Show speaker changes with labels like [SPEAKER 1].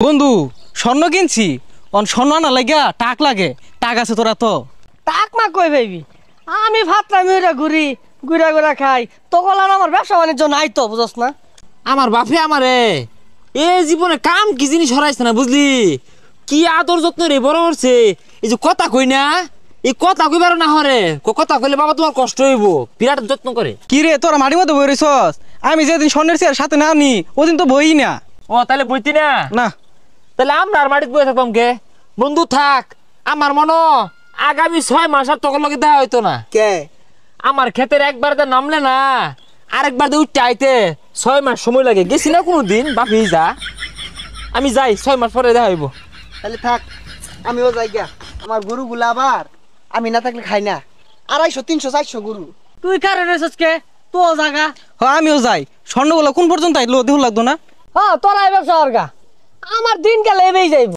[SPEAKER 1] বন্ধু স্বর্ণ কিনছি স্বর্ণ আনা লাগিয়া টাক লাগে, টাক আছে তোরা? তো
[SPEAKER 2] টাক মা কই ভাইবি, আমি ভাতটা মেয়েরা ঘুরি ঘুরা ঘুরা খাই, তখন আমার ব্যবসা বাণিজ্য নাই তো, বুঝস না?
[SPEAKER 3] আমার বাপে আমারে এই জীবনে কাম কি জিনিস হরাইছে না, বুঝলি? কি আদর যত্ন রে বড় করছে। এই যে কথা কই না, এই কথা কইবার না হরে, কথা কইলে বাবা তোমার কষ্ট হইব, বিরাট যত্ন করে।
[SPEAKER 1] কি রে তোরা মাটির মধ্যে বই রইছস? আমি যেদিন স্বর্ণের চেয়ার সাথে না আনি ওদিন তো বই না।
[SPEAKER 3] ও তাহলে বইতি না?
[SPEAKER 1] না
[SPEAKER 3] তাহলে আমরা আর মাটিতে বসে থাকতাম কে? বন্ধু থাক, আমার মনে আগামী 6 মাস আর তখন লগে দেখা হইতো না।
[SPEAKER 2] কে
[SPEAKER 3] আমার ক্ষেতের একবার তো নামলে না, আরেকবার দিয়ে উঠতে আইতে 6 মাস সময় লাগে। গেছি না কোনোদিন বাপি যা, আমি যাই 6 মাস পরে দেখা হইব।
[SPEAKER 2] তাহলে থাক, আমিও যাই গা। আমার গরুগুলা আবার আমি না থাকলে খাই না, 250 300 400 গরু। তুই কারে রেছস কে? তো জায়গা
[SPEAKER 1] আমিও যাই। স্বর্ণগুলো কোন পর্যন্ত আইলো দেহ লাগতো না?
[SPEAKER 2] হ্যাঁ, তোরা ব্যবসা করগা, আমার দিন গেলে এবেই যাইব।